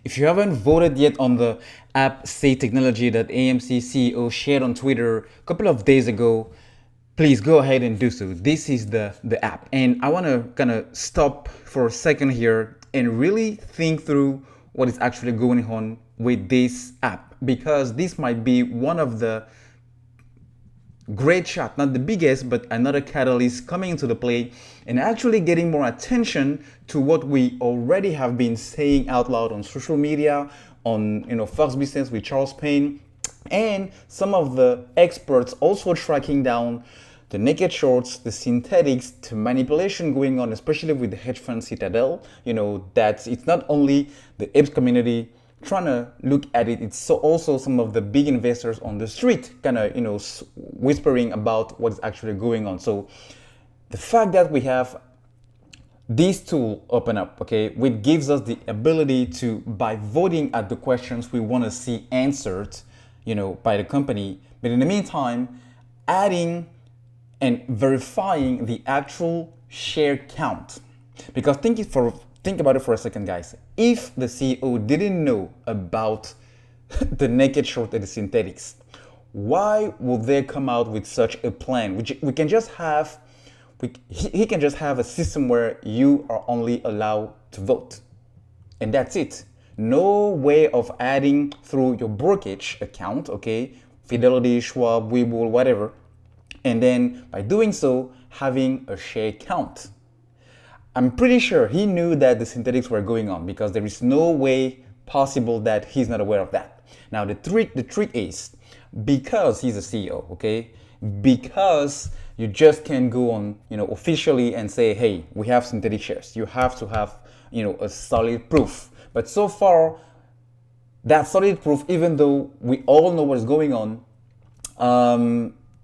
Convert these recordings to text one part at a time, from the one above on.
If you haven't voted yet on the app Say Technology that AMC CEO shared on Twitter a couple of days ago, please go ahead and do so. This is the app. And I want to kind of stop for a second here and really think through what is actually going on with this app, because this might be one of the great shot, not the biggest, but another catalyst coming into the play and actually getting more attention to what we already have been saying out loud on social media, on Fox Business with Charles Payne, and some of the experts also tracking down the naked shorts, the synthetics, the manipulation going on, especially with the hedge fund Citadel. That it's not only the apes community trying to look at it, it's also some of the big investors on the street kind of whispering about what is actually going on. So the fact that we have this tool open up, okay, which gives us the ability to, by voting at the questions we want to see answered, by the company, but in the meantime adding and verifying the actual share count. Because think about it for a second, guys. If the CEO didn't know about the naked short and the synthetics, why would they come out with such a plan? We can just have, he can just have a system where you are only allowed to vote, and that's it. No way of adding through your brokerage account, okay, Fidelity, Schwab, Webull, whatever, and then by doing so, having a share count. I'm pretty sure he knew that the synthetics were going on, because there is no way possible that he's not aware of that. Now the trick is, because he's a CEO, okay, because you just can't go on, officially and say, hey, we have synthetic shares. You have to have, a solid proof. But so far, that solid proof, even though we all know what is going on,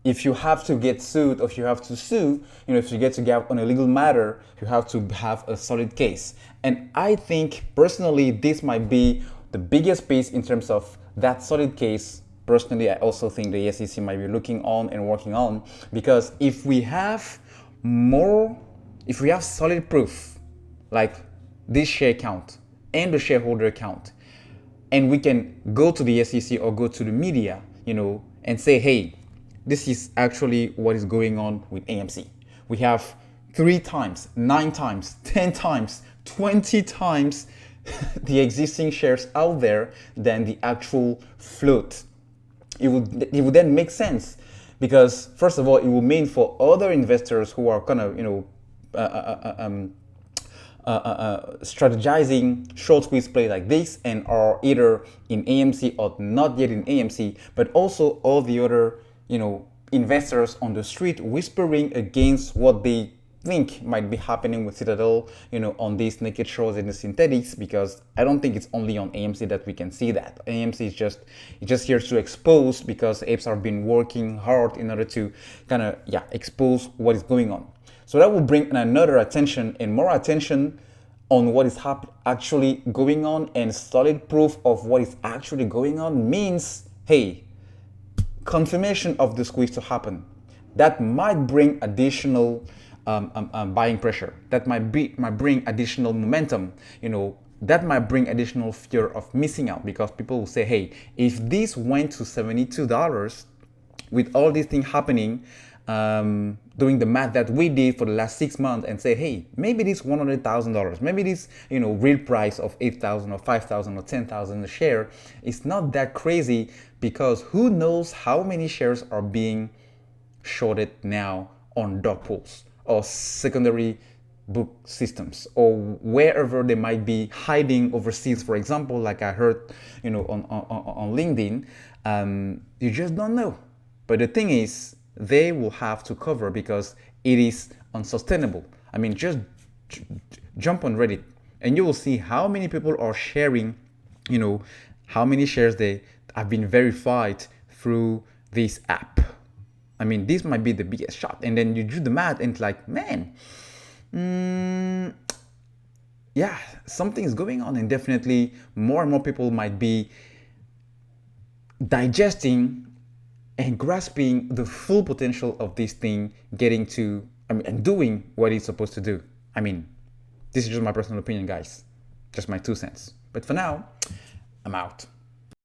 if you have to get sued, or if you have to sue, if you get to get on a legal matter, you have to have a solid case. And I think personally, this might be the biggest piece in terms of that solid case. Personally, I also think the SEC might be looking on and working on, because if we have solid proof, like this share count and the shareholder account, and we can go to the SEC or go to the media, and say, hey, this is actually what is going on with AMC. We have 3 times, 9 times, 10 times, 20 times the existing shares out there than the actual float. It would then make sense, because first of all, it will mean for other investors who are kind of strategizing short squeeze play like this and are either in AMC or not yet in AMC, but also all the other investors on the street whispering against what they think might be happening with Citadel, on these naked shorts and the synthetics, because I don't think it's only on AMC that we can see that. AMC is just here to expose, because apes have been working hard in order to kind of expose what is going on. So that will bring another attention and more attention on what is actually going on, and solid proof of what is actually going on means, hey, confirmation of the squeeze to happen. That might bring additional buying pressure. That might bring additional momentum. That might bring additional fear of missing out, because people will say, hey, if this went to $72 with all these things happening, doing the math that we did for the last 6 months, and say, hey, maybe this $100,000, maybe this real price of 8,000 or 5,000 or 10,000 a share is not that crazy, because who knows how many shares are being shorted now on dark pools or secondary book systems, or wherever they might be hiding overseas, for example, like I heard on LinkedIn. You just don't know. But the thing is, they will have to cover, because it is unsustainable. I mean, just jump on Reddit and you will see how many people are sharing, how many shares they have been verified through this app. I mean, this might be the biggest shot. And then you do the math and it's like, man, something is going on, and definitely more and more people might be digesting and grasping the full potential of this thing getting to, and doing what it's supposed to do. I mean, this is just my personal opinion, guys. Just my 2 cents. But for now, I'm out.